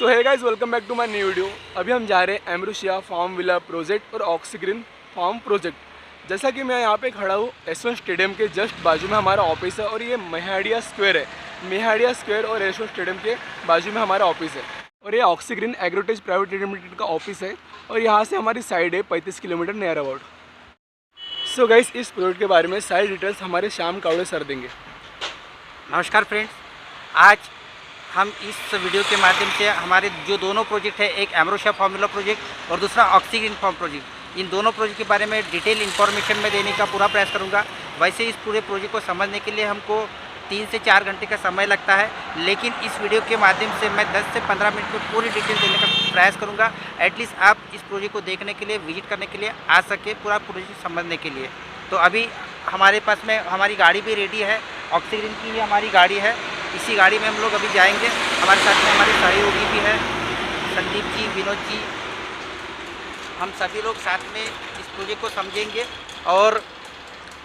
So hey guys, welcome back to my new video. अभी हम जा रहे हैं एमरूशिया फार्म विला प्रोजेक्ट और ऑक्सीग्रीन फार्म प्रोजेक्ट। जैसा कि मैं यहाँ पे खड़ा हूँ यशवंत स्टेडियम के जस्ट बाजू में हमारा ऑफिस है और ये मेहाडिया स्क्वायर है। मेहाडिया स्क्वायर और यशवंत स्टेडियम के बाजू में हमारा ऑफिस है और ये ऑक्सीग्रीन एग्रोटेज प्राइवेट लिमिटेड का ऑफिस है और यहाँ से हमारी साइड है 35 kilometre near about. So guys, इस प्रोजेक्ट के बारे में सारी डिटेल्स हमारे श्याम कावड़े सर देंगे। नमस्कार फ्रेंड्स, आज हम इस वीडियो के माध्यम से हमारे जो दोनों प्रोजेक्ट है, एक एमरूशिया फार्मूला प्रोजेक्ट और दूसरा ऑक्सीग्रीन फार्म प्रोजेक्ट, इन दोनों प्रोजेक्ट के बारे में डिटेल इन्फॉर्मेशन में देने का पूरा प्रयास करूंगा। वैसे इस पूरे प्रोजेक्ट को समझने के लिए हमको 3 से 4 घंटे का समय लगता है, लेकिन इस वीडियो के माध्यम से मैं 10 से 15 मिनट में पूरी डिटेल देने का प्रयास करूँगा। एटलीस्ट आप इस प्रोजेक्ट को देखने के लिए, विजिट करने के लिए आ सके, पूरा प्रोजेक्ट समझने के लिए। तो अभी हमारे पास में हमारी गाड़ी भी रेडी है, ऑक्सीग्रीन की ही हमारी गाड़ी है। इसी गाड़ी में हम लोग अभी जाएंगे। हमारे साथ में हमारे सहयोगी भी है, संदीप जी, विनोद जी। हम सभी लोग साथ में इस प्रोजेक्ट को समझेंगे और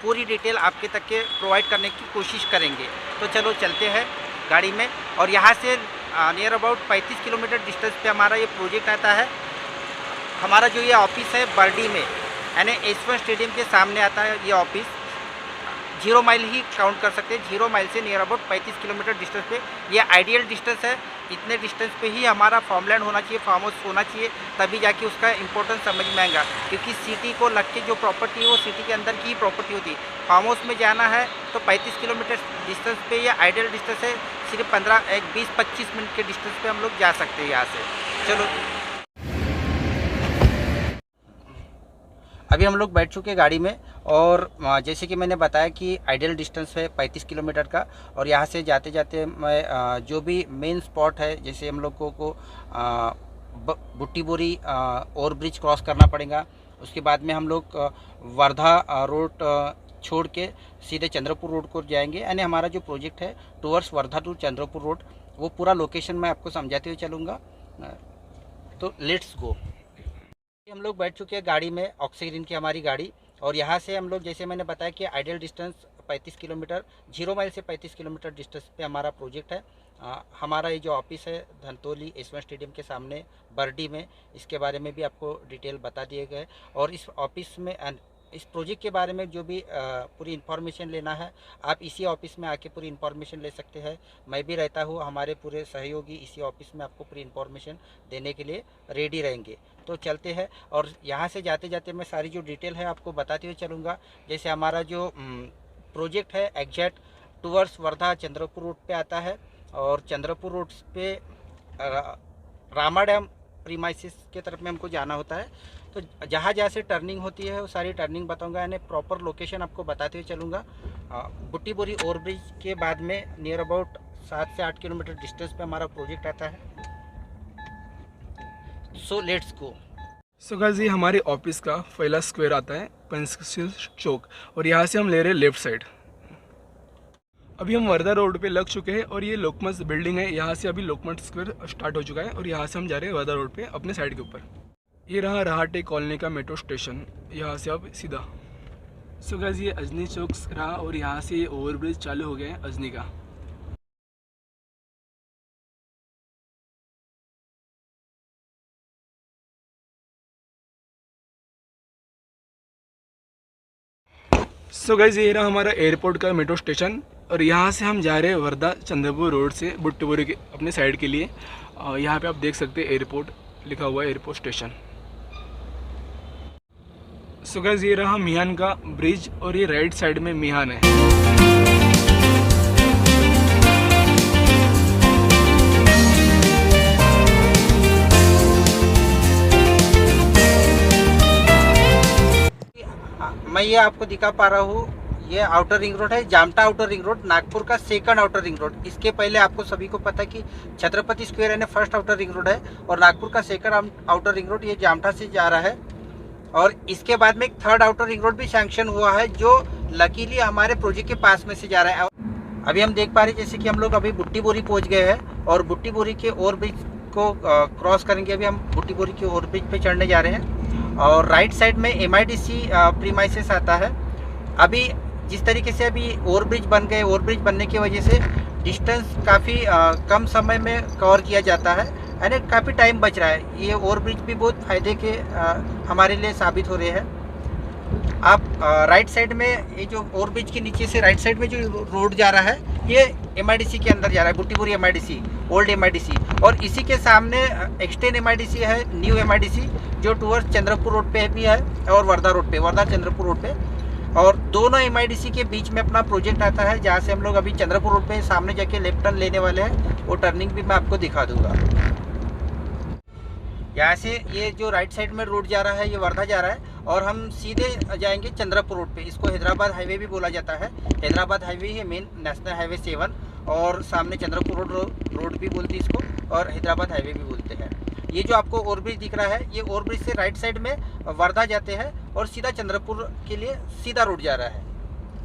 पूरी डिटेल आपके तक के प्रोवाइड करने की कोशिश करेंगे। तो चलो चलते हैं गाड़ी में। और यहाँ से नियर अबाउट 35 किलोमीटर डिस्टेंस पे हमारा ये प्रोजेक्ट आता है। हमारा जो ये ऑफिस है बर्डी में, यानी यशवंत स्टेडियम के सामने आता है ये ऑफिस। 0 माइल ही काउंट कर सकते हैं। 0 माइल से नियर अबाउट 35 किलोमीटर डिस्टेंस पे ये आइडियल डिस्टेंस है। इतने डिस्टेंस पे ही हमारा फार्मलैंड होना चाहिए, फार्म हाउस होना चाहिए, तभी जाके उसका इंपॉर्टेंस समझ में आएगा। क्योंकि सिटी को लग के जो प्रॉपर्टी है वो सिटी के अंदर की ही प्रॉपर्टी होती है। फार्म हाउस में जाना है तो 35 किलोमीटर डिस्टेंस पे ये आइडियल डिस्टेंस है। सिर्फ 20-25 मिनट के डिस्टेंस पे हम लोग जा सकते हैं यहाँ से। चलो, अभी हम लोग बैठ चुके गाड़ी में और जैसे कि मैंने बताया कि आइडियल डिस्टेंस है 35 किलोमीटर का। और यहाँ से जाते जाते मैं जो भी मेन स्पॉट है, जैसे हम लोगों को बुट्टी बोरी ओवर ब्रिज क्रॉस करना पड़ेगा। उसके बाद में हम लोग वर्धा रोड छोड़ के सीधे चंद्रपुर रोड को जाएंगे। यानी हमारा जो प्रोजेक्ट है towards Wardha to Chandrapur road, वो पूरा लोकेशन मैं आपको समझाते हुए चलूँगा। तो लेट्स गो। हम लोग बैठ चुके हैं गाड़ी में, ऑक्सीग्रीन की हमारी गाड़ी। और यहाँ से हम लोग, जैसे मैंने बताया कि आइडियल डिस्टेंस 35 किलोमीटर, 0 माइल से 35 किलोमीटर डिस्टेंस पे हमारा प्रोजेक्ट है। हमारा ये जो ऑफिस है धनतोली यशवंत स्टेडियम के सामने बर्डी में, इसके बारे में भी आपको डिटेल बता दिए गए। और इस ऑफिस में, इस प्रोजेक्ट के बारे में जो भी पूरी इन्फॉर्मेशन लेना है, आप इसी ऑफिस में आके पूरी इन्फॉर्मेशन ले सकते हैं। मैं भी रहता हूँ, हमारे पूरे सहयोगी इसी ऑफिस में आपको पूरी इन्फॉर्मेशन देने के लिए रेडी रहेंगे। तो चलते हैं। और यहाँ से जाते जाते मैं सारी जो डिटेल है आपको बताते हुए चलूँगा। जैसे हमारा जो प्रोजेक्ट है exact towards Wardha Chandrapur road पे आता है और चंद्रपुर रोड पे रामा डैम प्रीमाइसिस के तरफ में हमको जाना होता है। तो जहाँ जहाँ से टर्निंग होती है वो सारी टर्निंग बताऊंगा, यानी प्रॉपर लोकेशन आपको बताते हुए चलूँगा। बुट्टी बोरी ओवर ब्रिज के बाद में नियर अबाउट 7 से 8 किलोमीटर डिस्टेंस पे हमारा प्रोजेक्ट आता है। So let's go. So guys, ये हमारे ऑफिस का पहला स्क्वायर आता है पंचशील चौक और यहाँ से हम ले रहे हैं लेफ्ट साइड। अभी हम वर्धा रोड पे लग चुके हैं और ये लोकमत बिल्डिंग है। यहाँ से अभी लोकमत स्क्वायर स्टार्ट हो चुका है और यहाँ से हम जा रहे हैं वर्धा रोड पे अपने साइड के ऊपर। ये रहा रहाटे कॉलोनी का मेट्रो स्टेशन, यहाँ से अब सीधा। सो गाइस, ये अजनी चौक रहा और यहाँ से ये ओवरब्रिज चालू हो गया है अजनी का। सो गाइस, ये रहा हमारा एयरपोर्ट का मेट्रो स्टेशन और यहाँ से हम जा रहे हैं वर्धा चंद्रपुर रोड से बुट्टी बोरी के अपने साइड के लिए। यहाँ पे आप देख सकते हैं एयरपोर्ट लिखा हुआ है, एयरपोर्ट स्टेशन। सो गाइस, ये रहा मिहान का ब्रिज और ये राइट साइड में मिहान है। मैं ये आपको दिखा पा रहा हूँ, ये आउटर रिंग रोड है, जामटा आउटर रिंग रोड, नागपुर का सेकंड आउटर रिंग रोड। इसके पहले आपको सभी को पता है कि छत्रपति स्क्वायर यानी फर्स्ट आउटर रिंग रोड है और नागपुर का सेकंड आउटर रिंग रोड ये जामटा से जा रहा है। और इसके बाद में एक थर्ड आउटर रिंग रोड भी सैंक्शन हुआ है जो लकीली हमारे प्रोजेक्ट के पास में से जा रहा है। अभी हम देख पा रहे हैं जैसे कि हम लोग अभी बुट्टी बोरी पहुँच गए हैं और बुट्टी बोरी के ओवर ब्रिज को क्रॉस करेंगे। अभी हम बुट्टी बोरी के ओवर ब्रिज पे चढ़ने जा रहे हैं और राइट साइड में MIDC प्रीमाइसेस आता है। अभी जिस तरीके से अभी ओवर ब्रिज बन गए, ओवर ब्रिज बनने की वजह से डिस्टेंस काफ़ी कम समय में कवर किया जाता है। है ना, काफ़ी टाइम बच रहा है। ये ओवरब्रिज भी बहुत फ़ायदे के हमारे लिए साबित हो रहे हैं। आप राइट साइड में ये जो ओवरब्रिज के नीचे से राइट साइड में जो रोड जा रहा है ये एमआईडीसी के अंदर जा रहा है, बुट्टीपुरी एमआईडीसी, ओल्ड एमआईडीसी। और इसी के सामने एक्सटेंड एमआईडीसी है, न्यू एमआईडीसी, जो टूवर्ड्स चंद्रपुर रोड पे भी है और वर्धा रोड पे, वर्धा चंद्रपुर रोड पे। और दोनों एमआईडीसी के बीच में अपना प्रोजेक्ट आता है, जहाँ से हम लोग अभी चंद्रपुर रोड पे सामने जाके लेफ्ट टर्न लेने वाले हैं। वो टर्निंग भी मैं आपको दिखा दूंगा। यहाँ से ये जो राइट साइड में रोड जा रहा है ये वर्धा जा रहा है, और हम सीधे जाएंगे चंद्रपुर रोड पे। इसको हैदराबाद हाईवे भी बोला जाता है। हैदराबाद हाईवे है मेन, नेशनल हाईवे 7, और सामने चंद्रपुर रोड भी बोलते हैं इसको, और हैदराबाद हाईवे भी बोलते हैं। ये जो आपको ओवरब्रिज दिख रहा है, ये ओवरब्रिज से राइट साइड में वर्धा जाते हैं और सीधा चंद्रपुर के लिए सीधा रोड जा रहा है।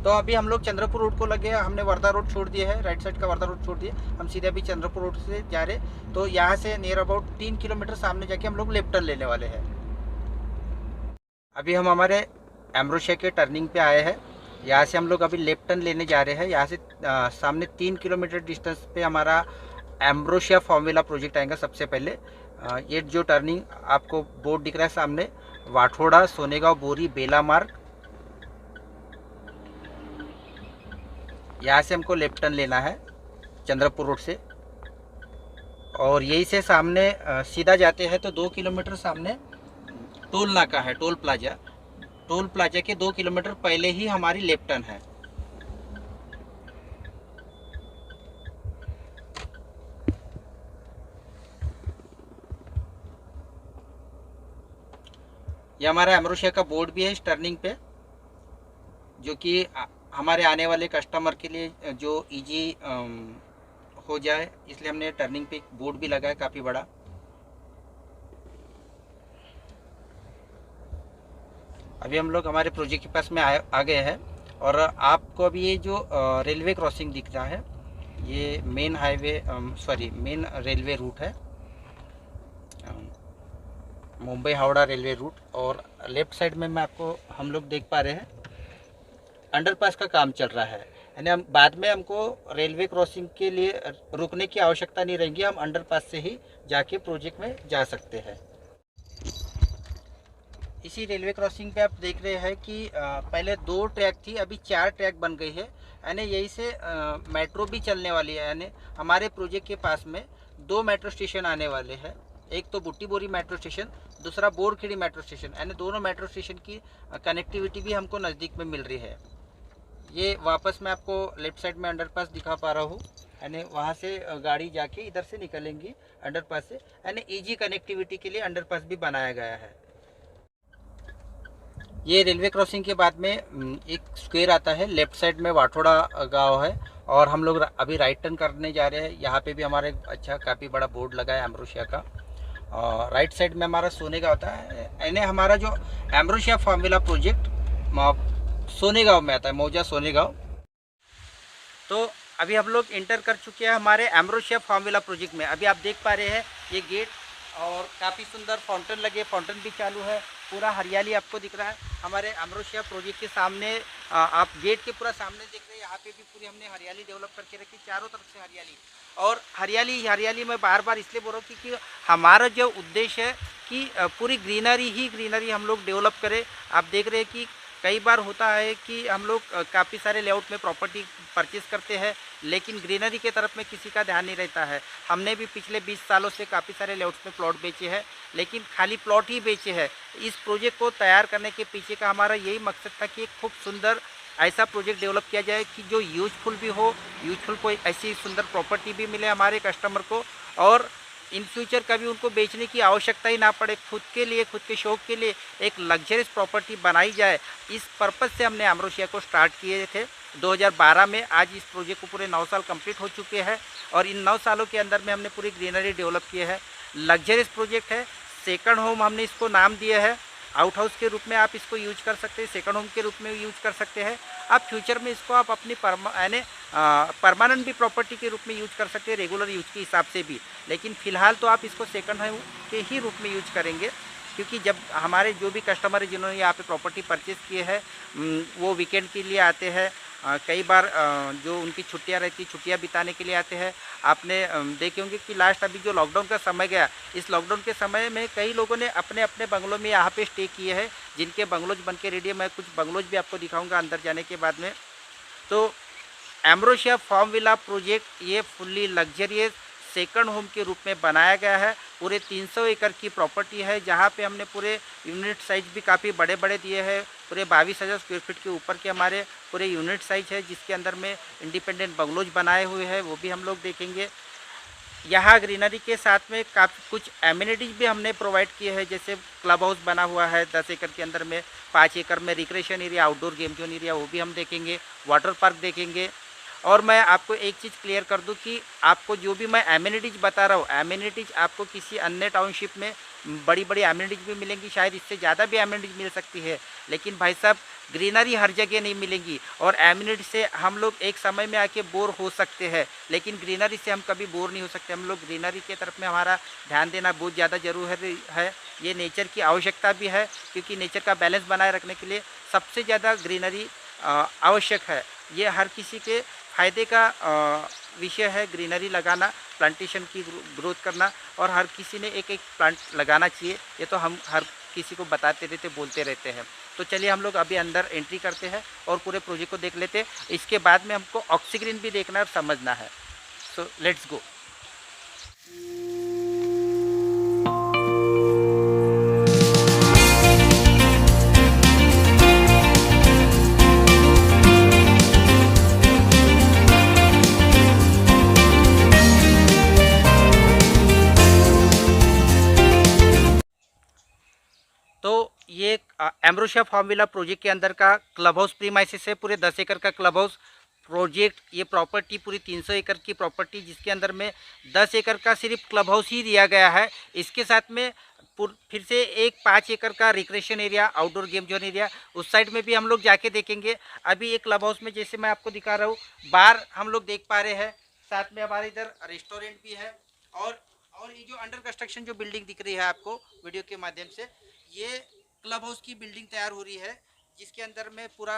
तो अभी हम लोग चंद्रपुर रोड को लगे, हमने वर्धा रोड छोड़ दिया है, राइट साइड का वर्धा रोड छोड़ दिया, हम सीधे अभी चंद्रपुर रोड से जा रहे। तो यहाँ से नियर अबाउट 3 किलोमीटर सामने जाके हम लोग लेफ्ट टर्न लेने वाले हैं। अभी हम हमारे एम्ब्रोशिया के टर्निंग पे आए हैं। यहाँ से हम लोग अभी लेफ्ट टर्न लेने जा रहे हैं। यहाँ से सामने 3 किलोमीटर डिस्टेंस पे हमारा एम्ब्रोशिया फार्मविला प्रोजेक्ट आएगा। सबसे पहले ये जो टर्निंग आपको बोर्ड दिख रहा है सामने, वाठोड़ा, सोनेगांव, बोरी, बेला मार्ग, यहाँ से हमको लेफ्ट टर्न लेना है चंद्रपुर रोड से। और यही से सामने सीधा जाते हैं तो 2 किलोमीटर सामने टोल नाका है, टोल प्लाजा। टोल प्लाजा के 2 किलोमीटर पहले ही हमारी लेफ्ट टर्न है। ये हमारा एम्ब्रोशिया का बोर्ड भी है इस टर्निंग पे, जो कि हमारे आने वाले कस्टमर के लिए जो इजी हो जाए, इसलिए हमने टर्निंग पे एक बोर्ड भी लगा है काफ़ी बड़ा। अभी हम लोग हमारे प्रोजेक्ट के पास में आ गए हैं, और आपको अभी ये जो रेलवे क्रॉसिंग दिख रहा है, ये main highway main railway route है, मुंबई हावड़ा रेलवे रूट। और लेफ्ट साइड में हम लोग देख पा रहे हैं अंडरपास का काम चल रहा है, यानी हम बाद में हमको रेलवे क्रॉसिंग के लिए रुकने की आवश्यकता नहीं रहेगी, हम अंडरपास से ही जाके प्रोजेक्ट में जा सकते हैं। इसी रेलवे क्रॉसिंग पे आप देख रहे हैं कि पहले 2 ट्रैक थी, अभी 4 ट्रैक बन गई है, यानी यही से मेट्रो भी चलने वाली है। यानी हमारे प्रोजेक्ट के पास में 2 मेट्रो स्टेशन आने वाले हैं, एक तो बुट्टीबोरी मेट्रो स्टेशन, दूसरा बोरखेड़ी मेट्रो स्टेशन। यानी दोनों मेट्रो स्टेशन की कनेक्टिविटी भी हमको नज़दीक में मिल रही है। ये वापस मैं आपको लेफ्ट साइड में अंडरपास दिखा पा रहा हूँ, यानी वहाँ से गाड़ी जाके इधर से निकलेंगी अंडरपास से, यानी ईजी कनेक्टिविटी के लिए अंडरपास भी बनाया गया है। ये रेलवे क्रॉसिंग के बाद में एक स्क्वायर आता है, लेफ्ट साइड में वाठोड़ा गांव है, और हम लोग अभी राइट टर्न करने जा रहे हैं। यहाँ पे भी हमारा एक अच्छा काफ़ी बड़ा बोर्ड लगा है एम्ब्रोशिया का। और राइट साइड में हमारा सोनेगांव होता है, यानी हमारा जो एम्ब्रोशिया फार्मविला प्रोजेक्ट सोनेगांव में आता है, मौजा सोनेगांव। तो अभी हम लोग इंटर कर चुके हैं हमारे एम्ब्रोशिया फार्मविला प्रोजेक्ट में। अभी आप देख पा रहे हैं ये गेट, और काफ़ी सुंदर फाउंटेन लगे, फाउंटेन भी चालू है, पूरा हरियाली आपको दिख रहा है हमारे एम्ब्रोशिया प्रोजेक्ट के सामने। आप गेट के पूरा सामने देख रहे हैं, यहाँ पे भी पूरी हमने हरियाली डेवलप करके रखी, चारों तरफ से हरियाली। और हरियाली मैं बार बार इसलिए बोल रहा हूँ क्योंकि हमारा जो उद्देश्य है कि पूरी ग्रीनरी हम लोग डेवलप करें। आप देख रहे हैं कि कई बार होता है कि हम लोग काफ़ी सारे लेआउट में प्रॉपर्टी परचेज़ करते हैं, लेकिन ग्रीनरी के तरफ में किसी का ध्यान नहीं रहता है। हमने भी पिछले 20 सालों से काफ़ी सारे लेआउट्स में प्लॉट बेचे हैं, लेकिन खाली प्लॉट ही बेचे हैं। इस प्रोजेक्ट को तैयार करने के पीछे का हमारा यही मकसद था कि एक खूब सुंदर ऐसा प्रोजेक्ट डेवलप किया जाए कि जो यूजफुल भी हो, यूजफुल कोई ऐसी सुंदर प्रॉपर्टी भी मिले हमारे कस्टमर को, और इन फ्यूचर कभी उनको बेचने की आवश्यकता ही ना पड़े। खुद के लिए, खुद के शौक़ के लिए एक लग्जरियस प्रॉपर्टी बनाई जाए, इस पर्पज़ से हमने एम्ब्रोशिया को स्टार्ट किए थे 2012 में। आज इस प्रोजेक्ट को पूरे 9 साल कंप्लीट हो चुके हैं, और इन 9 सालों के अंदर में हमने पूरी ग्रीनरी डेवलप की है। लग्जरियस प्रोजेक्ट है, सेकंड होम हमने इसको नाम दिया है। आउट हाउस के रूप में आप इसको यूज कर सकते हैं, सेकंड होम के रूप में यूज कर सकते हैं। आप फ्यूचर में इसको आप अपनी परमानेंट भी प्रॉपर्टी के रूप में यूज कर सकते हैं, रेगुलर यूज के हिसाब से भी। लेकिन फ़िलहाल तो आप इसको सेकंड होम के ही रूप में यूज करेंगे, क्योंकि जब हमारे जो भी कस्टमर है जिन्होंने यहाँ पे प्रॉपर्टी परचेज़ किए हैं, वो वीकेंड के लिए आते हैं, कई बार जो उनकी छुट्टियां रहती छुट्टियां बिताने के लिए आते हैं। आपने देखे होंगे कि लास्ट अभी जो लॉकडाउन का समय गया, इस लॉकडाउन के समय में कई लोगों ने अपने अपने बंगलों में यहाँ पे स्टे किए हैं, जिनके बंगलोज बन के रेडी है। मैं कुछ बंगलोज भी आपको दिखाऊंगा अंदर जाने के बाद में। तो एम्ब्रोसिया फार्म विला प्रोजेक्ट ये फुल्ली लग्जरियस सेकंड होम के रूप में बनाया गया है। पूरे 300 एकड़ की प्रॉपर्टी है, जहाँ पे हमने पूरे यूनिट साइज भी काफ़ी बड़े बड़े दिए हैं। पूरे 22,000 स्क्वायर फीट के ऊपर के हमारे पूरे यूनिट साइज है, जिसके अंदर में इंडिपेंडेंट बंगलोज बनाए हुए हैं, वो भी हम लोग देखेंगे। यहाँ ग्रीनरी के साथ में काफ़ी कुछ एमिनिटीज भी हमने प्रोवाइड किए हैं, जैसे क्लब हाउस बना हुआ है 10 एकड़ के अंदर में, 5 एकड़ में recreation area, outdoor game zone area, वो भी हम देखेंगे। वाटर पार्क देखेंगे। और मैं आपको एक चीज़ क्लियर कर दूं कि आपको जो भी मैं एमिनिटीज बता रहा हूँ, एमिनिटीज आपको किसी अन्य टाउनशिप में बड़ी बड़ी एमिनिटीज भी मिलेंगी, शायद इससे ज़्यादा भी एमिनिटीज मिल सकती है, लेकिन भाई साहब ग्रीनरी हर जगह नहीं मिलेंगी। और एमिनिटी से हम लोग एक समय में आके बोर हो सकते हैं, लेकिन ग्रीनरी से हम कभी बोर नहीं हो सकते। हम लोग ग्रीनरी के तरफ में हमारा ध्यान देना बहुत ज़्यादा जरूरी है। ये नेचर की आवश्यकता भी है, क्योंकि नेचर का बैलेंस बनाए रखने के लिए सबसे ज़्यादा ग्रीनरी आवश्यक है। ये हर किसी के फ़ायदे का विषय है, ग्रीनरी लगाना, प्लांटेशन की ग्रोथ करना, और हर किसी ने एक एक प्लांट लगाना चाहिए। ये तो हम हर किसी को बताते रहते, बोलते रहते हैं। तो चलिए हम लोग अभी अंदर एंट्री करते हैं और पूरे प्रोजेक्ट को देख लेते हैं। इसके बाद में हमको ऑक्सीग्रीन भी देखना और समझना है। So let's go. तो ये एम्ब्रोसिया फार्म विला प्रोजेक्ट के अंदर का क्लब हाउस प्रीमाइसेस है, पूरे 10 एकड़ का क्लब हाउस प्रोजेक्ट। ये प्रॉपर्टी पूरी 300 एकड़ की प्रॉपर्टी, जिसके अंदर में 10 एकड़ का सिर्फ क्लब हाउस ही दिया गया है। इसके साथ में फिर से एक 5 एकड़ का recreation area, outdoor game zone area, उस साइड में भी हम लोग जाके देखेंगे। अभी एक क्लब हाउस में जैसे मैं आपको दिखा रहा हूँ, बार हम लोग देख पा रहे हैं, साथ में हमारे इधर रेस्टोरेंट भी है। और ये जो अंडर कंस्ट्रक्शन जो बिल्डिंग दिख रही है आपको वीडियो के माध्यम से, ये क्लब हाउस की बिल्डिंग तैयार हो रही है, जिसके अंदर में पूरा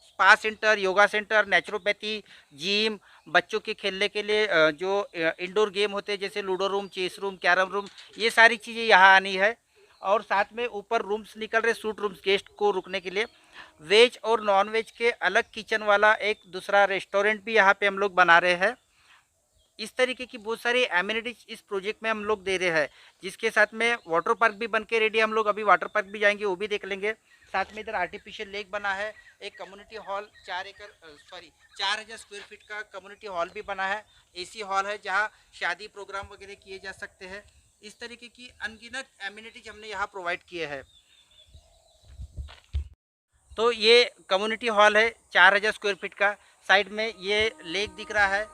spa centre, yoga centre, naturopathy, gym, बच्चों के खेलने के लिए जो इंडोर गेम होते हैं जैसे ludo room, chess room, carrom room, ये सारी चीज़ें यहाँ आनी है। और साथ में ऊपर रूम्स निकल रहे, सूट रूम्स, गेस्ट को रुकने के लिए। वेज और नॉन वेज के अलग किचन वाला एक दूसरा रेस्टोरेंट भी यहाँ पे हम लोग बना रहे हैं। इस तरीके की बहुत सारी एमिनिटीज इस प्रोजेक्ट में हम लोग दे रहे हैं, जिसके साथ में वाटर पार्क भी बन के रेडी। हम लोग अभी वाटर पार्क भी जाएंगे, वो भी देख लेंगे। साथ में इधर आर्टिफिशियल लेक बना है, एक कम्युनिटी हॉल 4,000 स्क्वायर फीट का कम्युनिटी हॉल भी बना है। एसी हॉल है, जहाँ शादी प्रोग्राम वगैरह किए जा सकते हैं। इस तरीके की अनगिनत एमिनिटीज हमने यहाँ प्रोवाइड किए हैं। तो ये कम्युनिटी हॉल है 4,000 स्क्वायर फीट का। साइड में ये लेक दिख रहा है,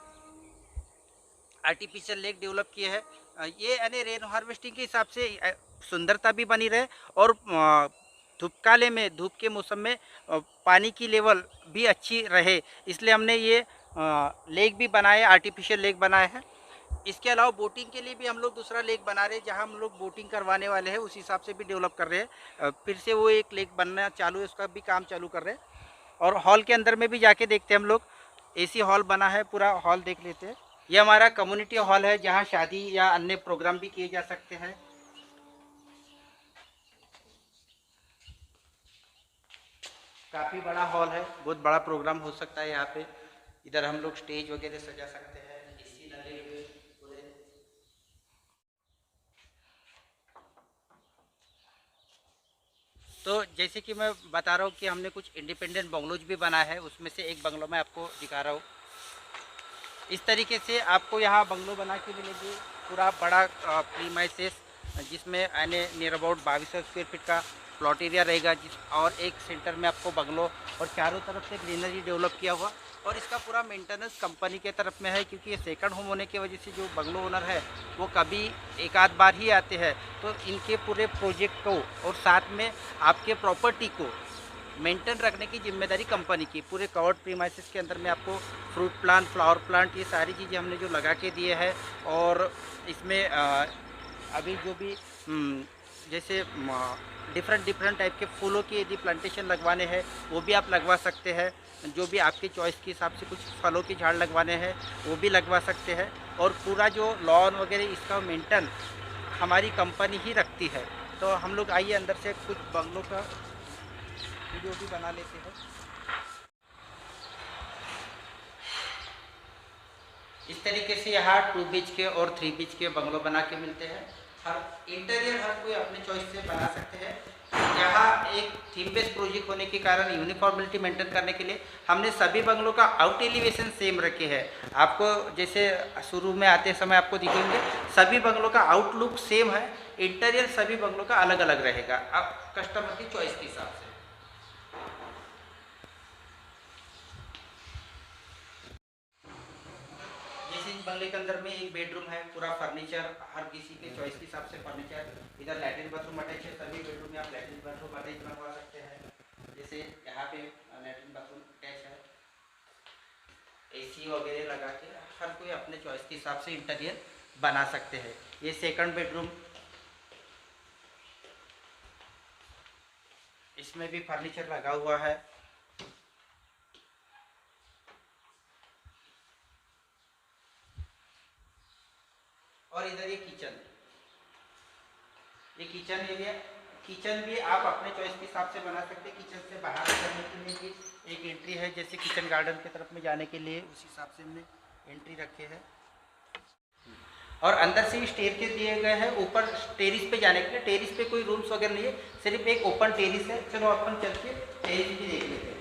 आर्टिफिशियल लेक डेवलप किए हैं। ये यानी रेन हार्वेस्टिंग के हिसाब से सुंदरता भी बनी रहे, और धूपकाले में, धूप के मौसम में पानी की लेवल भी अच्छी रहे, इसलिए हमने ये लेक भी बनाया, आर्टिफिशियल लेक बनाया है। इसके अलावा बोटिंग के लिए भी हम लोग दूसरा लेक बना रहे हैं, जहां हम लोग बोटिंग करवाने वाले हैं, उस हिसाब से भी डेवलप कर रहे हैं। फिर से वो एक लेक बनना चालू है, उसका भी काम चालू कर रहे हैं। और हॉल के अंदर में भी जाके देखते हैं हम लोग। एसी हॉल बना है, पूरा हॉल देख लेते हैं। ये हमारा कम्युनिटी हॉल है, जहां शादी या अन्य प्रोग्राम भी किए जा सकते हैं। काफ़ी बड़ा हॉल है, बहुत बड़ा प्रोग्राम हो सकता है यहाँ पे। इधर हम लोग स्टेज वगैरह सजा सकते हैं, एसी लगे हुए पूरे। तो जैसे कि मैं बता रहा हूँ कि हमने कुछ इंडिपेंडेंट बंगलोज भी बनाया है, उसमें से एक बंगलो मैं आपको दिखा रहा हूँ। इस तरीके से आपको यहाँ बंगलो बना के मिलेगी, पूरा बड़ा प्रीमाइसेस, जिसमें यानी नियर अबाउट 2200 स्क्वायर फीट का प्लॉट एरिया रहेगा, और एक सेंटर में आपको बंगलो, और चारों तरफ से ग्रीनरी डेवलप किया हुआ। और इसका पूरा मेंटेनेंस कंपनी के तरफ में है, क्योंकि ये सेकंड होम होने की वजह से जो बंगलो ओनर है वो कभी एक आध बार ही आते हैं। तो इनके पूरे प्रोजेक्ट को और साथ में आपके प्रॉपर्टी को मेंटेन रखने की जिम्मेदारी कंपनी की। पूरे कवर्ड प्रीमाइसेस के अंदर में आपको फ्रूट प्लांट, फ्लावर प्लांट, ये सारी चीज़ें हमने जो लगा के दिए हैं। और इसमें अभी जो भी जैसे डिफरेंट डिफरेंट टाइप के फूलों की यदि प्लांटेशन लगवाने हैं वो भी आप लगवा सकते हैं। जो भी आपकी चॉइस के हिसाब से कुछ फलों के झाड़ लगवाने हैं वो भी लगवा सकते हैं। और पूरा जो लॉन वगैरह इसका मेंटेन हमारी कंपनी ही रखती है। तो हम लोग आइए अंदर से कुछ बंगलों का वीडियो भी बना लेते हैं। इस तरीके से यहाँ 2 BHK और 3 BHK बंगलो बना के मिलते हैं। हर इंटीरियर हर कोई अपने चॉइस से बना सकते हैं। यहाँ एक थीम बेस्ड प्रोजेक्ट होने के कारण यूनिफॉर्मिलिटी मेंटेन करने के लिए हमने सभी बंगलों का आउट एलिवेशन सेम रखे हैं। आपको जैसे शुरू में आते समय आपको दिखेंगे सभी बंगलों का आउटलुक सेम है, इंटीरियर सभी बंगलों का अलग अलग रहेगा, अब कस्टमर की चॉइस के हिसाब से। बंगले के अंदर में एक बेडरूम है, पूरा फर्नीचर हर किसी के चॉइस के हिसाब से फर्नीचर। इधर लैट्रिन बाथरूम अटैच है, सभी बेडरूम में आप लैट्रिन बाथरूम अटैच लगवा सकते हैं। जैसे यहाँ पे लैट्रिन बाथरूम अटैच है, एसी वगैरह लगा के हर कोई अपने चॉइस के हिसाब से इंटीरियर बना सकते हैं। ये सेकंड बेडरूम, इसमें भी फर्नीचर लगा हुआ है। और इधर ये किचन एरिया, किचन भी आप अपने चॉइस के हिसाब से बना सकते हैं। किचन से बाहर निकलने के लिए भी एक एंट्री है, जैसे किचन गार्डन की तरफ में जाने के लिए उस हिसाब से हमने एंट्री रखे है। और अंदर से स्टेयर के दिए गए हैं ऊपर टेरिस पे जाने के लिए। टेरिस पे कोई रूम्स वगैरह नहीं है, सिर्फ एक ओपन टेरिस है। चलो अपन चल के टेरिस भी देख लेते हैं।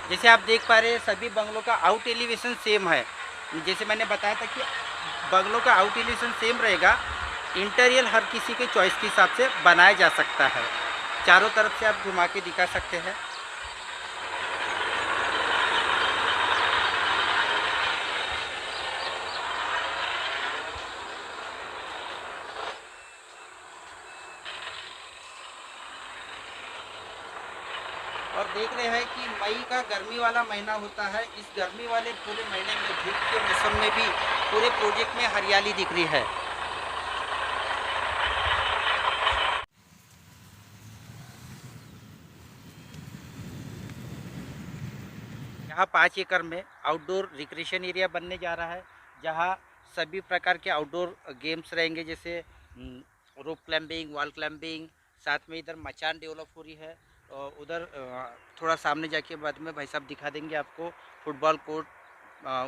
जैसे आप देख पा रहे हैं सभी बंगलों का आउट एलिवेशन सेम है। जैसे मैंने बताया था कि बंगलों का आउट एलिवेशन सेम रहेगा, इंटीरियर हर किसी के चॉइस के हिसाब से बनाया जा सकता है। चारों तरफ से आप घुमा के दिखा सकते हैं। और देख रहे हैं कि मई का गर्मी वाला महीना होता है। इस गर्मी वाले पूरे महीने में धूप के मौसम में भी पूरे प्रोजेक्ट में हरियाली दिख रही है। यहाँ 5 एकड़ में आउटडोर रिक्रिएशन एरिया बनने जा रहा है, जहाँ सभी प्रकार के आउटडोर गेम्स रहेंगे, जैसे रोप क्लाइंबिंग, वॉल क्लाइंबिंग। साथ में इधर मचान डेवलप हो रही है। और उधर थोड़ा सामने जाके बाद में भाई साहब दिखा देंगे आपको फुटबॉल कोर्ट,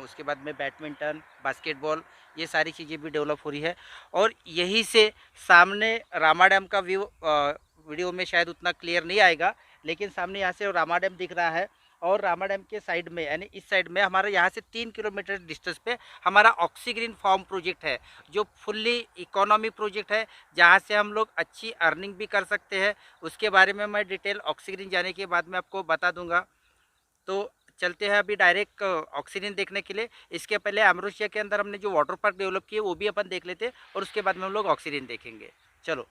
उसके बाद में बैडमिंटन, बास्केटबॉल, ये सारी चीज़ें भी डेवलप हो रही है। और यहीं से सामने रामा डैम का व्यू वीडियो में शायद उतना क्लियर नहीं आएगा, लेकिन सामने यहाँ से रामा डैम दिख रहा है। और रामा डैम के साइड में यानी इस साइड में हमारा यहाँ से 3 किलोमीटर डिस्टेंस पे हमारा ऑक्सीग्रीन फार्म प्रोजेक्ट है, जो फुल्ली इकोनॉमी प्रोजेक्ट है, जहाँ से हम लोग अच्छी अर्निंग भी कर सकते हैं। उसके बारे में मैं डिटेल ऑक्सीग्रीन जाने के बाद में आपको बता दूंगा। तो चलते हैं अभी डायरेक्ट ऑक्सीजन देखने के लिए। इसके पहले अमरोसिया के अंदर हमने जो वाटर पार्क डेवलप किए वो भी अपन देख लेते हैं, और उसके बाद में हम लोग ऑक्सीजन देखेंगे। चलो।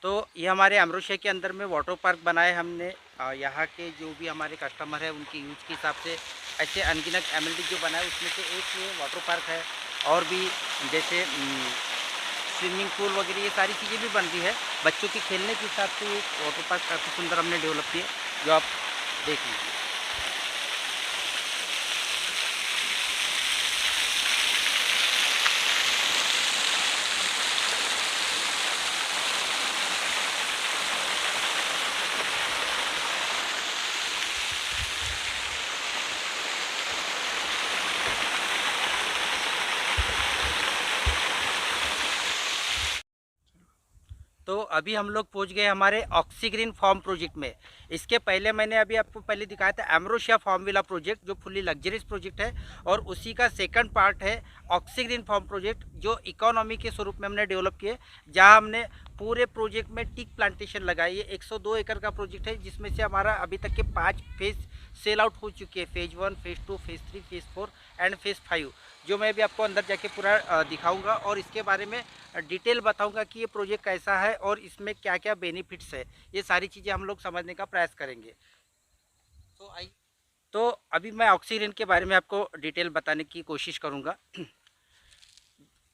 तो ये हमारे अमरोसिया के अंदर में वाटर पार्क बनाए हमने। यहाँ के जो भी हमारे कस्टमर है उनकी यूज के हिसाब से ऐसे अनगिनत एमिनिटी जो बनाए उसमें से एक ये वाटर पार्क है। और भी जैसे स्विमिंग पूल वगैरह ये सारी चीज़ें भी बन रही है। बच्चों के खेलने के हिसाब से ये वाटर पार्क काफ़ी सुंदर हमने डेवलप किए, जो आप देख लीजिए। तो अभी हम लोग पहुंच गए हमारे ऑक्सीग्रीन फार्म प्रोजेक्ट में। इसके पहले मैंने अभी आपको पहले दिखाया था एम्ब्रोसिया फार्म विला प्रोजेक्ट, जो फुल्ली लग्जरियस प्रोजेक्ट है, और उसी का सेकंड पार्ट है ऑक्सीग्रीन फार्म प्रोजेक्ट, जो इकोनॉमी के स्वरूप में हमने डेवलप किए, जहां हमने पूरे प्रोजेक्ट में टीक प्लांटेशन लगाई। ये 102 एकड़ का प्रोजेक्ट है, जिसमें से हमारा अभी तक के 5 फेज सेल आउट हो चुके हैं। Phase 1, phase 2, phase 3, phase 4 and phase 5, जो मैं भी आपको अंदर जाके पूरा दिखाऊंगा और इसके बारे में डिटेल बताऊंगा कि ये प्रोजेक्ट कैसा है और इसमें क्या क्या बेनिफिट्स है। ये सारी चीज़ें हम लोग समझने का प्रयास करेंगे। तो अभी मैं ऑक्सीग्रीन के बारे में आपको डिटेल बताने की कोशिश करूँगा।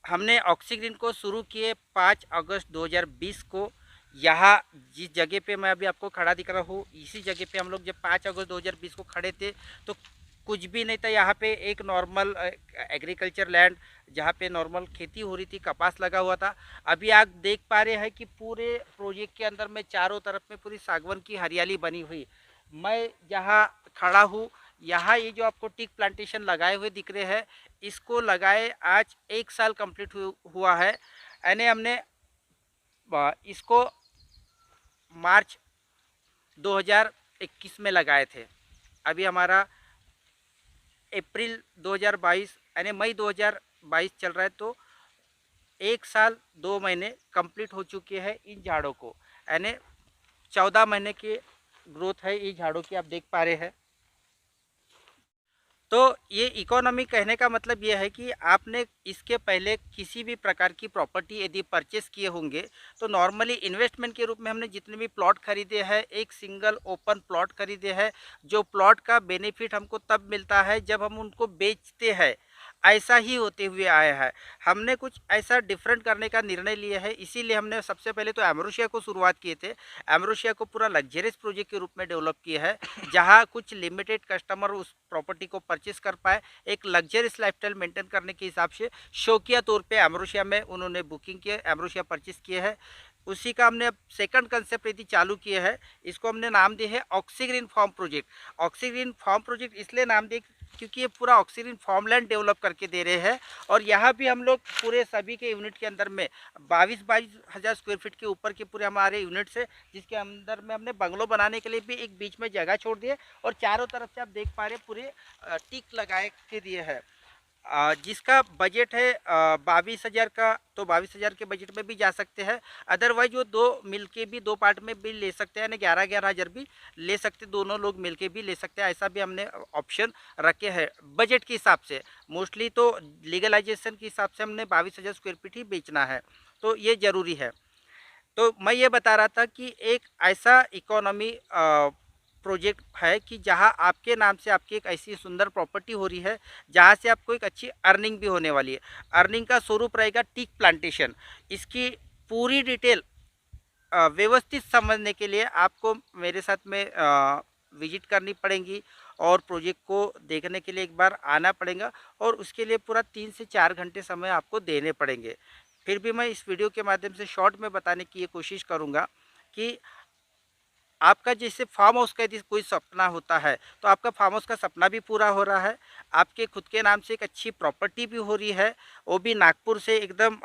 हमने ऑक्सीग्रीन को शुरू किए 5 अगस्त 2020 को। यहाँ जिस जगह पे मैं अभी आपको खड़ा दिख रहा हूँ, इसी जगह पे हम लोग जब 5 अगस्त 2020 को खड़े थे तो कुछ भी नहीं था। यहाँ पे एक नॉर्मल एग्रीकल्चर लैंड, जहाँ पे नॉर्मल खेती हो रही थी, कपास लगा हुआ था। अभी आप देख पा रहे हैं कि पूरे प्रोजेक्ट के अंदर में चारों तरफ में पूरी सागवान की हरियाली बनी हुई। मैं जहाँ खड़ा हूँ, यहाँ ये जो आपको टीक प्लांटेशन लगाए हुए दिख रहे हैं, इसको लगाए आज 1 साल कंप्लीट हुआ है। यानी हमने इसको मार्च 2021 में लगाए थे। अभी हमारा अप्रैल 2022 यानी मई 2022 चल रहा है, तो 1 साल 2 महीने कंप्लीट हो चुके हैं इन झाड़ों को। यानी 14 महीने की ग्रोथ है ये झाड़ों की, आप देख पा रहे हैं। तो ये इकोनॉमी कहने का मतलब ये है कि आपने इसके पहले किसी भी प्रकार की प्रॉपर्टी यदि परचेस किए होंगे तो नॉर्मली इन्वेस्टमेंट के रूप में हमने जितने भी प्लॉट खरीदे हैं, एक सिंगल ओपन प्लॉट खरीदे हैं, जो प्लॉट का बेनिफिट हमको तब मिलता है जब हम उनको बेचते हैं। ऐसा ही होते हुए आया है। हमने कुछ ऐसा डिफरेंट करने का निर्णय लिया है, इसीलिए हमने सबसे पहले तो एम्ब्रोसिया को शुरुआत किए थे। एम्ब्रोसिया को पूरा लग्जरियस प्रोजेक्ट के रूप में डेवलप किया है, जहां कुछ लिमिटेड कस्टमर उस प्रॉपर्टी को परचेस कर पाए। एक लग्जरियस लाइफस्टाइल मेंटेन करने के हिसाब से शौकिया तौर पे एम्ब्रोसिया में उन्होंने बुकिंग किया, एम्ब्रोसिया परचेस किए है। उसी का हमने अब सेकंड कंसेप्ट यदि चालू किया है, इसको हमने नाम दिया है ऑक्सीग्रीन फार्म प्रोजेक्ट। ऑक्सीग्रीन फार्म प्रोजेक्ट इसलिए नाम दिए क्योंकि ये पूरा ऑक्सीग्रीन फार्मलैंड डेवलप करके दे रहे हैं, और यहाँ भी हम लोग पूरे सभी के यूनिट के अंदर में 22 हज़ार स्क्वायर फीट के ऊपर के पूरे हमारे यूनिट्स है, जिसके अंदर में हमने बंगलो बनाने के लिए भी एक बीच में जगह छोड़ दी है, और चारों तरफ से आप देख पा रहे पूरे टिक लगाए के दिए है, जिसका बजट है 22,000 का। तो 22,000 के बजट में भी जा सकते हैं। अदरवाइज वो 2 मिलके भी 2 पार्ट में भी ले सकते हैं, यानी 11-11 हज़ार भी ले सकते, दोनों लोग मिलके भी ले सकते हैं। ऐसा भी हमने ऑप्शन रखे हैं बजट के हिसाब से। मोस्टली तो लीगलाइजेशन के हिसाब से हमने 22,000 स्क्वायर फीट ही बेचना है, तो ये ज़रूरी है। तो मैं ये बता रहा था कि एक ऐसा इकोनॉमी प्रोजेक्ट है कि जहां आपके नाम से आपकी एक ऐसी सुंदर प्रॉपर्टी हो रही है, जहां से आपको एक अच्छी अर्निंग भी होने वाली है। अर्निंग का स्वरूप रहेगा टीक प्लांटेशन। इसकी पूरी डिटेल व्यवस्थित समझने के लिए आपको मेरे साथ में विजिट करनी पड़ेगी, और प्रोजेक्ट को देखने के लिए एक बार आना पड़ेगा, और उसके लिए पूरा 3 से 4 घंटे समय आपको देने पड़ेंगे। फिर भी मैं इस वीडियो के माध्यम से शॉर्ट में बताने की ये कोशिश करूँगा कि आपका जैसे फार्म हाउस का यदि कोई सपना होता है, तो आपका फार्म हाउस का सपना भी पूरा हो रहा है। आपके खुद के नाम से एक अच्छी प्रॉपर्टी भी हो रही है, वो भी नागपुर से एकदम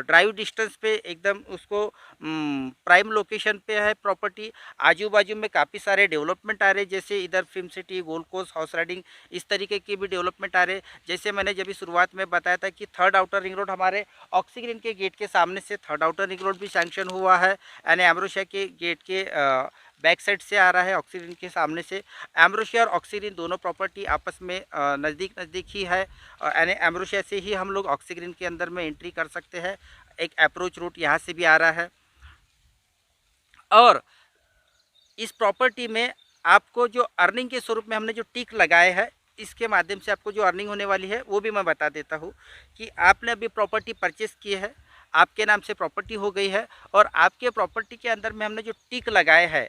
ड्राइव डिस्टेंस पे, एकदम उसको प्राइम लोकेशन पे है प्रॉपर्टी। आजू बाजू में काफ़ी सारे डेवलपमेंट आ रहे हैं, जैसे इधर film city, gold coast, horse riding, इस तरीके के भी डेवलपमेंट आ रहे हैं। जैसे मैंने जब शुरुआत में बताया था कि 3rd आउटर रिंग रोड हमारे ऑक्सीग्रीन के गेट के सामने से 3rd आउटर रिंग रोड भी सैंक्शन हुआ है, यानी एम्ब्रोसिया के गेट के बैक साइड से आ रहा है, ऑक्सीग्रीन के सामने से। एम्ब्रोसिया और ऑक्सीग्रीन दोनों प्रॉपर्टी आपस में नज़दीक ही है, यानी एम्ब्रोसिया से ही हम लोग ऑक्सीग्रीन के अंदर में एंट्री कर सकते हैं। एक अप्रोच रूट यहाँ से भी आ रहा है, और इस प्रॉपर्टी में आपको जो अर्निंग के स्वरूप में हमने जो टिक लगाए हैं, इसके माध्यम से आपको जो अर्निंग होने वाली है वो भी मैं बता देता हूँ कि आपने अभी प्रॉपर्टी परचेस की है, आपके नाम से प्रॉपर्टी हो गई है, और आपके प्रॉपर्टी के अंदर में हमने जो टिक लगाए हैं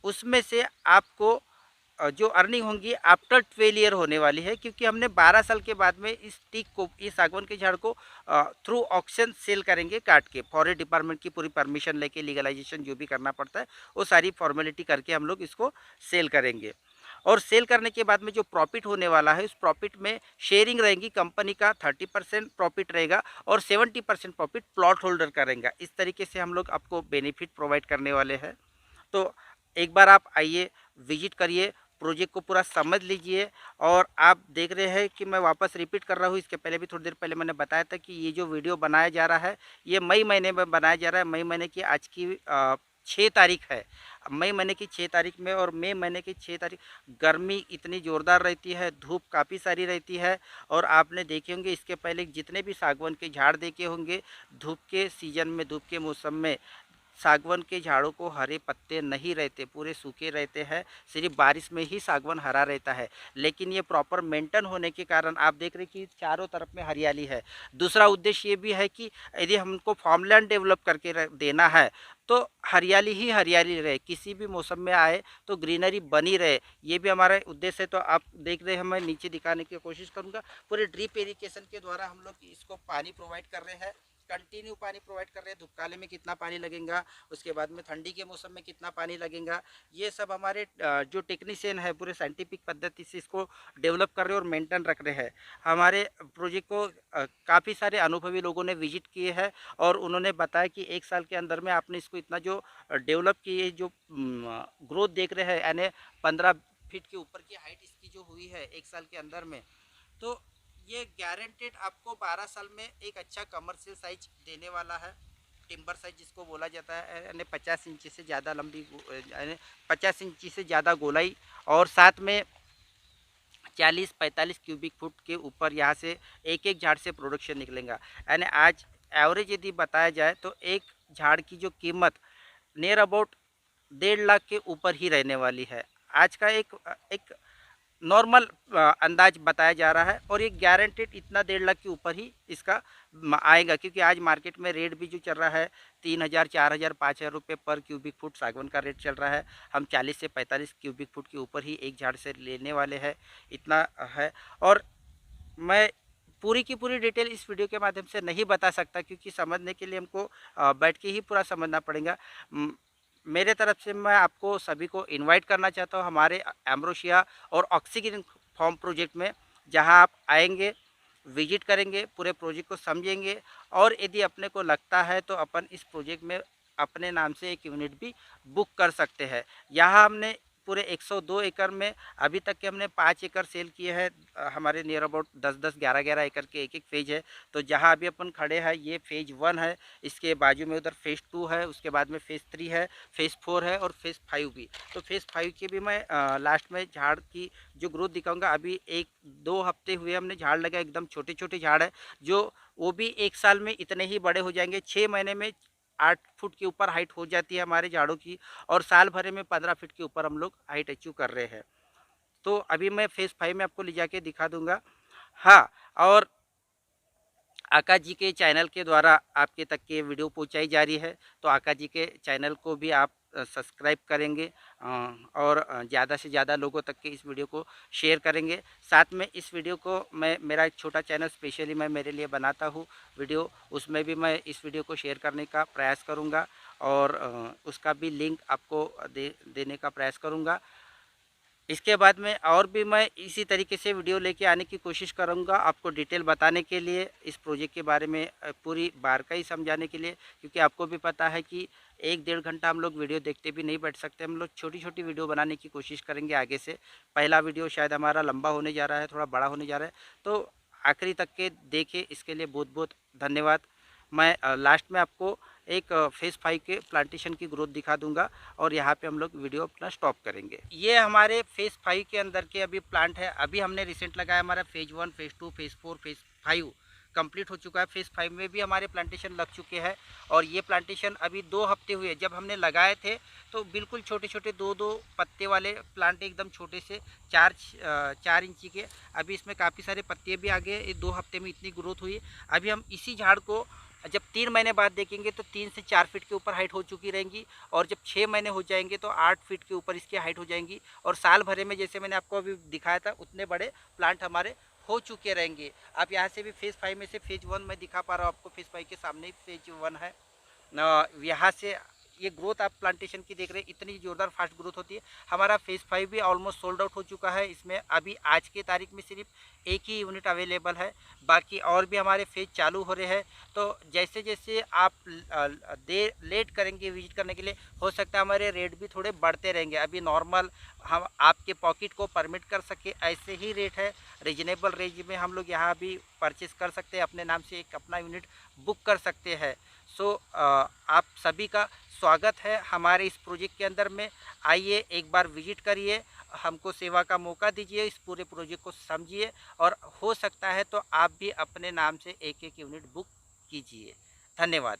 उसमें से आपको जो अर्निंग होंगी आफ्टर 12 ईयर होने वाली है, क्योंकि हमने 12 साल के बाद में इस टीक को, इस सागवान के झाड़ को थ्रू ऑक्शन सेल करेंगे काट के। फॉरेस्ट डिपार्टमेंट की पूरी परमिशन लेके लीगलाइजेशन जो भी करना पड़ता है वो सारी फॉर्मेलिटी करके हम लोग इसको सेल करेंगे। और सेल करने के बाद में जो प्रॉफिट होने वाला है, उस प्रॉफिट में शेयरिंग रहेगी, कंपनी का 30% प्रॉफिट रहेगा और 70% प्रॉफिट प्लॉट होल्डर का रहेगा। इस तरीके से हम लोग आपको बेनिफिट प्रोवाइड करने वाले हैं। तो एक बार आप आइए, विजिट करिए, प्रोजेक्ट को पूरा समझ लीजिए। और आप देख रहे हैं कि मैं वापस रिपीट कर रहा हूँ, इसके पहले भी थोड़ी देर पहले मैंने बताया था कि ये जो वीडियो बनाया जा रहा है, ये मई महीने में बनाया जा रहा है। मई महीने की आज की 6 तारीख है। मई महीने की 6 तारीख में, और मई महीने की 6 तारीख गर्मी इतनी ज़ोरदार रहती है, धूप काफ़ी सारी रहती है। और आपने देखे होंगे इसके पहले जितने भी सागवान के झाड़ देखे होंगे, धूप के सीज़न में, धूप के मौसम में सागवान के झाड़ों को हरे पत्ते नहीं रहते, पूरे सूखे रहते हैं। सिर्फ बारिश में ही सागवान हरा रहता है। लेकिन ये प्रॉपर मेंटेन होने के कारण आप देख रहे हैं कि चारों तरफ में हरियाली है। दूसरा उद्देश्य ये भी है कि यदि हमको फार्मलैंड डेवलप करके देना है तो हरियाली ही हरियाली रहे, किसी भी मौसम में आए तो ग्रीनरी बनी रहे, ये भी हमारा उद्देश्य है। तो आप देख रहे हैं, मैं नीचे दिखाने की कोशिश करूँगा। पूरे ड्रिप इरिगेशन के द्वारा हम लोग इसको पानी प्रोवाइड कर रहे हैं, कंटिन्यू पानी प्रोवाइड कर रहे हैं। धूपकाले में कितना पानी लगेगा, उसके बाद में ठंडी के मौसम में कितना पानी लगेगा, ये सब हमारे जो टेक्नीशियन है पूरे साइंटिफिक पद्धति से इसको डेवलप कर रहे हैं और मेंटेन रख रहे हैं। हमारे प्रोजेक्ट को काफ़ी सारे अनुभवी लोगों ने विजिट किए हैं और उन्होंने बताया कि 1 साल के अंदर में आपने इसको इतना जो डेवलप किए, जो ग्रोथ देख रहे हैं, यानी 15 फीट के ऊपर की हाइट इसकी जो हुई है 1 साल के अंदर में, तो ये गारंटेड आपको 12 साल में एक अच्छा कमर्शियल साइज देने वाला है। टिम्बर साइज जिसको बोला जाता है, यानी 50 इंची से ज़्यादा लंबी, यानी 50 इंची से ज़्यादा गोलाई, और साथ में 40-45 क्यूबिक फुट के ऊपर यहाँ से एक एक झाड़ से प्रोडक्शन निकलेगा। यानी आज एवरेज यदि बताया जाए तो एक झाड़ की जो कीमत नियर अबाउट 1.5 लाख के ऊपर ही रहने वाली है। आज का एक नॉर्मल अंदाज बताया जा रहा है, और ये गारंटेड इतना 1.5 लाख के ऊपर ही इसका आएगा, क्योंकि आज मार्केट में रेट भी जो चल रहा है 3,000, 4,000, 5,000 रुपये पर क्यूबिक फुट सागवान का रेट चल रहा है। हम 40 से 45 क्यूबिक फुट के ऊपर ही एक झाड़ से लेने वाले हैं, इतना है। और मैं पूरी की पूरी डिटेल इस वीडियो के माध्यम से नहीं बता सकता, क्योंकि समझने के लिए हमको बैठ के ही पूरा समझना पड़ेगा। मेरे तरफ से मैं आपको सभी को इनवाइट करना चाहता हूँ हमारे एम्ब्रोसिया और ऑक्सीग्रीन फार्म प्रोजेक्ट में, जहां आप आएंगे, विजिट करेंगे, पूरे प्रोजेक्ट को समझेंगे, और यदि अपने को लगता है तो अपन इस प्रोजेक्ट में अपने नाम से एक यूनिट भी बुक कर सकते हैं। यहाँ हमने पूरे 102 एकड़ में अभी तक के हमने 5 एकड़ सेल किए हैं। हमारे नियर अबाउट 10-10, 11-11 एकड़ के एक एक फेज है। तो जहाँ अभी अपन खड़े हैं ये फेज 1 है, इसके बाजू में उधर फेज 2 है, उसके बाद में फेज 3 है, फेज 4 है और फेज 5 भी। तो फेज 5 के भी मैं लास्ट में झाड़ की जो ग्रोथ दिखाऊंगा। अभी 1-2 हफ्ते हुए हमने झाड़ लगा, एकदम छोटे छोटे झाड़ है, जो वो भी 1 साल में इतने ही बड़े हो जाएंगे। 6 महीने में 8 फुट के ऊपर हाइट हो जाती है हमारे झाड़ों की, और साल भरे में 15 फीट के ऊपर हम लोग हाइट अचीव कर रहे हैं। तो अभी मैं फेज़ 5 में आपको ले जाके दिखा दूंगा। हाँ, और आकाश जी के चैनल के द्वारा आपके तक ये वीडियो पहुंचाई जा रही है, तो आकाश जी के चैनल को भी आप सब्सक्राइब करेंगे और ज़्यादा से ज़्यादा लोगों तक के इस वीडियो को शेयर करेंगे। साथ में इस वीडियो को मेरा एक छोटा चैनल स्पेशली मैं मेरे लिए बनाता हूँ वीडियो, उसमें भी मैं इस वीडियो को शेयर करने का प्रयास करूँगा, और उसका भी लिंक आपको देने का प्रयास करूँगा। इसके बाद में और भी मैं इसी तरीके से वीडियो लेके आने की कोशिश करूँगा, आपको डिटेल बताने के लिए, इस प्रोजेक्ट के बारे में पूरी बारीकी समझाने के लिए। क्योंकि आपको भी पता है कि 1-1.5 घंटा हम लोग वीडियो देखते भी नहीं बैठ सकते, हम लोग छोटी छोटी वीडियो बनाने की कोशिश करेंगे आगे से। पहला वीडियो शायद हमारा लंबा होने जा रहा है, थोड़ा बड़ा होने जा रहा है, तो आखिरी तक के देखे, इसके लिए बहुत बहुत धन्यवाद। मैं लास्ट में आपको एक फेज़ 5 के प्लांटेशन की ग्रोथ दिखा दूंगा, और यहाँ पे हम लोग वीडियो अपना स्टॉप करेंगे। ये हमारे फेज़ 5 के अंदर के अभी प्लांट है। अभी हमने रिसेंट लगाया, हमारा phase 1, phase 2, phase 4, phase 5 complete हो चुका है। फेज़ 5 में भी हमारे प्लांटेशन लग चुके हैं, और ये प्लांटेशन अभी 2 हफ्ते हुए। जब हमने लगाए थे तो बिल्कुल छोटे छोटे 2-2 पत्ते वाले प्लांट, एकदम छोटे से 4 इंची के। अभी इसमें काफ़ी सारे पत्ते भी आ गए, 2 हफ्ते में इतनी ग्रोथ हुई। अभी हम इसी झाड़ को जब 3 महीने बाद देखेंगे तो 3 से 4 फीट के ऊपर हाइट हो चुकी रहेंगी, और जब 6 महीने हो जाएंगे तो 8 फीट के ऊपर इसकी हाइट हो जाएंगी, और साल भरे में जैसे मैंने आपको अभी दिखाया था उतने बड़े प्लांट हमारे हो चुके रहेंगे। आप यहाँ से भी फेज़ 5 में से फेज़ 1 में दिखा पा रहा हूँ आपको, फेज़ 5 के सामने ही फेज़ 1 है। यहाँ से ये ग्रोथ आप प्लांटेशन की देख रहे हैं, इतनी ज़ोरदार फास्ट ग्रोथ होती है। हमारा फेज़ 5 भी ऑलमोस्ट सोल्ड आउट हो चुका है। इसमें अभी आज की तारीख में सिर्फ एक ही यूनिट अवेलेबल है, बाकी और भी हमारे फेज़ चालू हो रहे हैं। तो जैसे जैसे आप लेट करेंगे विजिट करने के लिए, हो सकता है हमारे रेट भी थोड़े बढ़ते रहेंगे। अभी नॉर्मल हम आपके पॉकेट को परमिट कर सके ऐसे ही रेट है, रीजनेबल रेंज में हम लोग यहाँ भी परचेस कर सकते हैं, अपने नाम से एक अपना यूनिट बुक कर सकते हैं। सो आप सभी का स्वागत है हमारे इस प्रोजेक्ट के अंदर में। आइए एक बार विजिट करिए, हमको सेवा का मौका दीजिए, इस पूरे प्रोजेक्ट को समझिए और हो सकता है तो आप भी अपने नाम से एक एक यूनिट बुक कीजिए। धन्यवाद।